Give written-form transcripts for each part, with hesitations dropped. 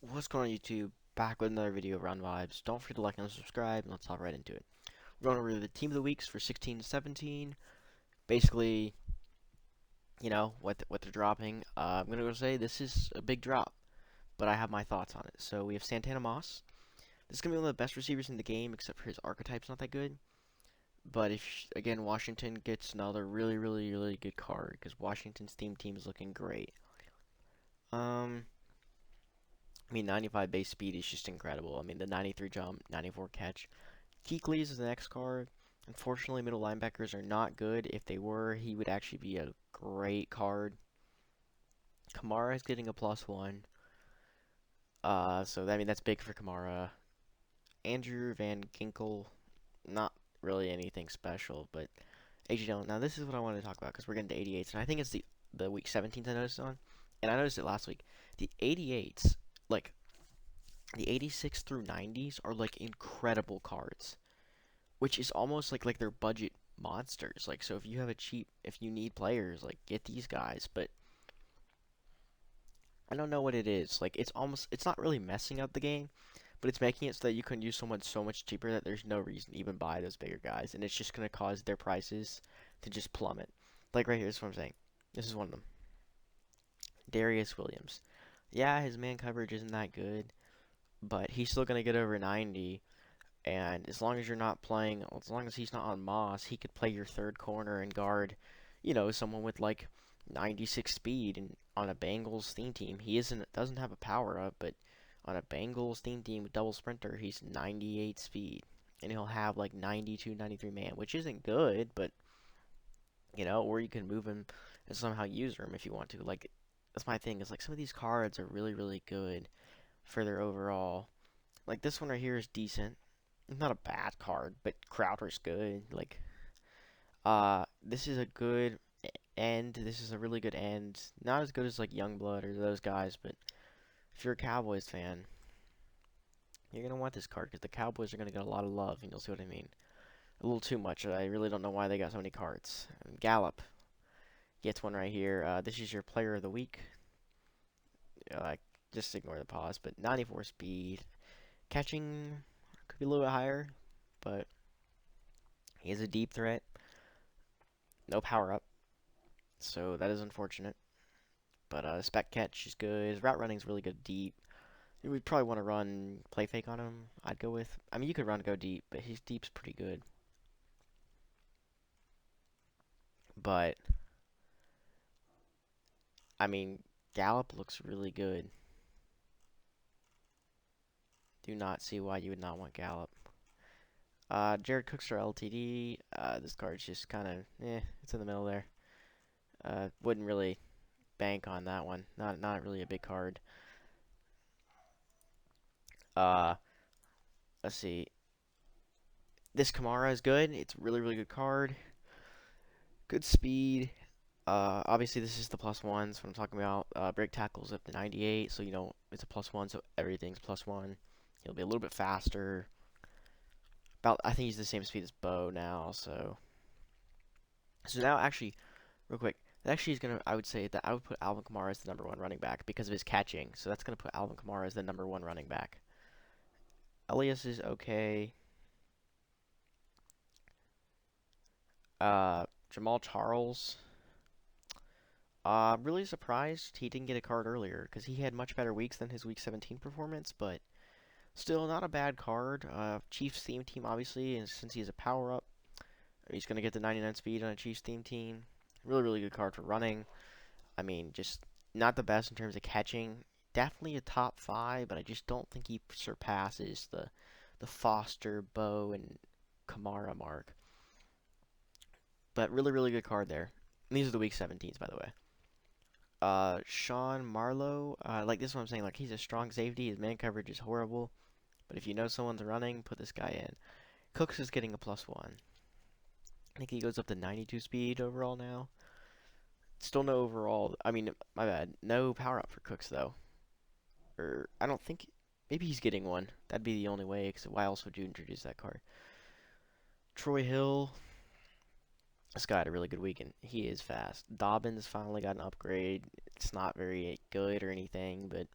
What's going on YouTube? Back with another video of Run Vibes. Don't forget to like and subscribe, and let's hop right into it. We're going over the team of the weeks for 16 to 17. Basically, what they're dropping. I'm gonna go say this is a big drop, but I have my thoughts on it. So we have Santana Moss. This is gonna be one of the best receivers in the game, except for his archetype's not that good. But if again Washington gets another really good card, because Washington's team is looking great. Um, I mean 95 base speed is just incredible. I mean the 93 jump, 94 catch. Kuechly is the next card. Unfortunately, middle linebackers are not good. If they were, he would actually be a great card. Kamara is getting a +1. So I mean that's big for Kamara. Andrew Van Ginkel, not really anything special, but AJ Dillon. Now this is what I wanted to talk about because we're getting to 88s, and I think it's the week 17s I noticed on, and I noticed it last week. The 88s, like the 86 through 90s, are like incredible cards, which is almost like they're budget monsters. Like so if you need players, like get these guys. But I don't know what it is. Like it's not really messing up the game, but it's making it so that you can use someone so much cheaper that there's no reason to even buy those bigger guys, and it's just gonna cause their prices to just plummet. Like right here, this is what I'm saying. This is one of them. Darius Williams. Yeah, his man coverage isn't that good, but he's still gonna get over 90. And as long as you're not playing, as long as he's not on Moss, he could play your third corner and guard, someone with like 96 speed. And on a Bengals theme team, he doesn't have a power up, but on a Bengals theme team with double sprinter, he's 98 speed, and he'll have like 92, 93 man, which isn't good, but or you can move him and somehow use him if you want to. Like that's my thing is like some of these cards are really good for their overall. Like this one right here is decent. Not a bad card, but Crowder's good. Like, this is a good end. This is a really good end. Not as good as like Youngblood or those guys, but if you're a Cowboys fan, you're gonna want this card because the Cowboys are gonna get a lot of love, and you'll see what I mean. A little too much. I really don't know why they got so many cards. Gallup gets one right here. This is your Player of the Week. Uh, just ignore the pause, but 94 speed. Catching could be a little bit higher, but he is a deep threat. No power up. So that is unfortunate. But spec catch is good. His route running is really good deep. We'd probably want to run play fake on him. I'd go with. I mean, you could run go deep, but his deep's pretty good. But I mean, Gallup looks really good. Do not see why you would not want Gallup. Jared Cookster LTD. This card's just kind of it's in the middle there. Wouldn't really bank on that one. Not really a big card. Uh, let's see. This Kamara is good. It's a really good card. Good speed. Obviously this is the +1s. What I'm talking about. Break tackles up to 98, so it's a +1, so everything's +1. He'll be a little bit faster. I think he's the same speed as Bo now. So now actually, real quick, that actually is gonna. I would say that I would put Alvin Kamara as the number 1 running back because of his catching. So that's gonna put Alvin Kamara as the number 1 running back. Elias is okay. Jamal Charles. Really surprised he didn't get a card earlier because he had much better weeks than his week 17 performance, but still not a bad card. Chiefs theme team, obviously, and since he's a power up, he's going to get the 99 speed on a Chiefs theme team. Really good card for running. I mean, just not the best in terms of catching. Definitely a top 5, but I just don't think he surpasses the Foster, Bo, and Kamara mark. But really good card there. And these are the week 17s, by the way. Sean Marlowe, like this is what I'm saying, like he's a strong safety. His man coverage is horrible, but if you know someone's running, put this guy in. Cooks is getting a +1. I think he goes up to 92 speed overall now. Still no overall. I mean, my bad. No power up for Cooks though. Or I don't think. Maybe he's getting one. That'd be the only way. Because why else would you introduce that card? Troy Hill. This guy had a really good week, and he is fast. Dobbins finally got an upgrade. It's not very good or anything, but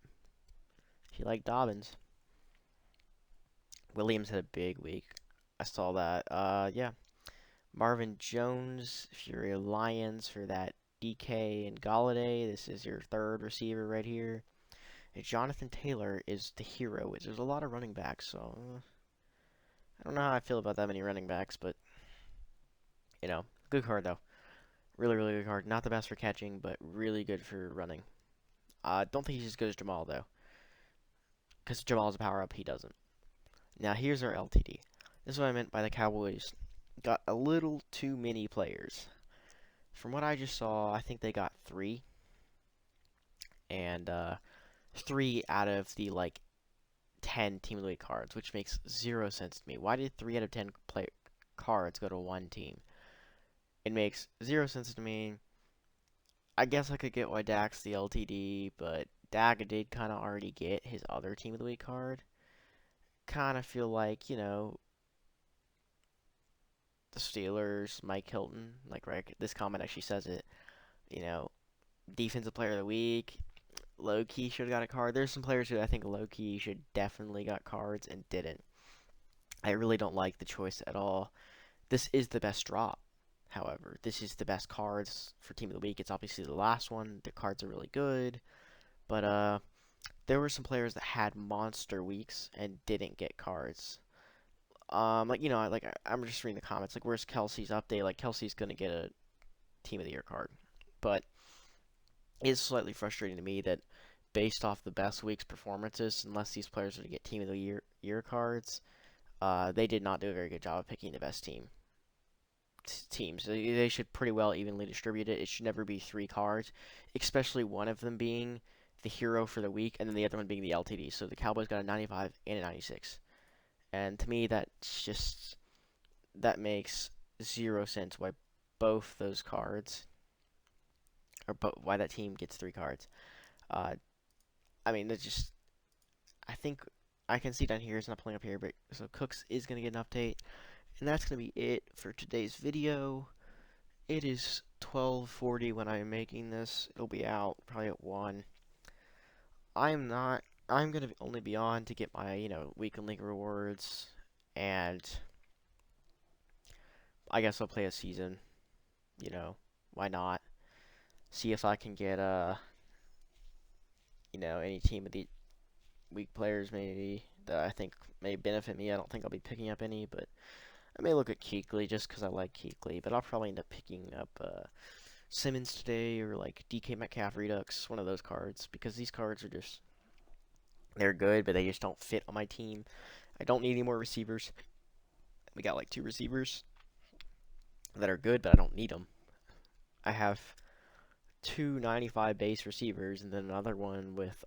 you like Dobbins. Williams had a big week. I saw that. Yeah. Marvin Jones, if you're a Lions for that DK and Galladay, this is your third receiver right here. And Jonathan Taylor is the hero, which there's a lot of running backs, so I don't know how I feel about that many running backs, but good card though. Really, really good card. Not the best for catching, but really good for running. Don't think he's as good as Jamal though, because Jamal's a power up, he doesn't. Now here's our LTD. This is what I meant by the Cowboys got a little too many players. From what I just saw, I think they got 3, and 3 out of the like 10 Team of the Week cards, which makes 0 sense to me. Why did 3 out of 10 cards go to one team? It makes 0 sense to me. I guess I could get why Dak's the LTD, but Dak did kind of already get his other Team of the Week card. Kind of feel like, the Steelers, Mike Hilton, like right, this comment actually says it, you know, Defensive Player of the Week, low-key should have got a card. There's some players who I think low-key should definitely got cards and didn't. I really don't like the choice at all. This is the best drop, however. This is the best cards for Team of the Week. It's obviously the last one. The cards are really good. But there were some players that had monster weeks and didn't get cards. I'm just reading the comments. Like, where's Kelsey's update? Like, Kelsey's gonna get a Team of the Year card. But it's slightly frustrating to me that based off the best week's performances, unless these players are to get Team of the Year cards, they did not do a very good job of picking the best teams. They should pretty well evenly distribute it. It should never be 3 cards, especially one of them being the hero for the week and then the other one being the LTD. So the Cowboys got a 95 and a 96. And to me, that makes 0 sense why both those cards, or why that team gets 3 cards. I mean, I think I can see down here, it's not pulling up here, but so Cooks is going to get an update. And that's going to be it for today's video. It is 12:40 when I'm making this. It'll be out probably at 1. I'm going to only be on to get my, weekend league rewards, and I guess I'll play a season, why not? See if I can get, any Team of the Week players maybe that I think may benefit me. I don't think I'll be picking up any, but I may look at Kuechly just because I like Kuechly, but I'll probably end up picking up Simmons today, or like DK Metcalf Redux, one of those cards, because these cards are just, they're good, but they just don't fit on my team. I don't need any more receivers. We got like 2 receivers that are good, but I don't need them. I have 2 95 base receivers, and then another one with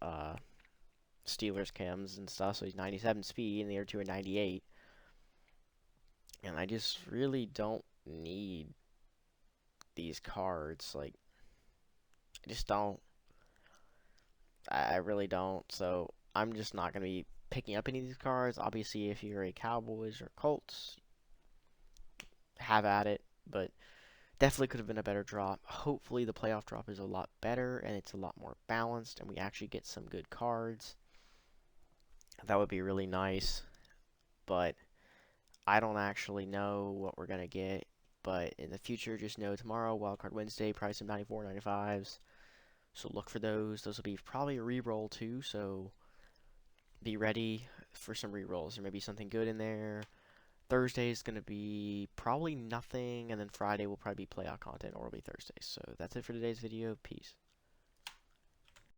Steelers chems and stuff, so he's 97 speed, and the other 2 are 98. And I just really don't need these cards. Like, I just don't. I really don't. So I'm just not going to be picking up any of these cards. Obviously, if you're a Cowboys or Colts, have at it. But definitely could have been a better drop. Hopefully, the playoff drop is a lot better and it's a lot more balanced, and we actually get some good cards. That would be really nice. But I don't actually know what we're going to get. But in the future, just know tomorrow, Wildcard Wednesday, price of 94, 95s. So look for those. Those will be probably a re-roll too, so be ready for some re-rolls. There may be something good in there. Thursday is going to be probably nothing, and then Friday will probably be playoff content, or it'll be Thursday. So that's it for today's video. Peace.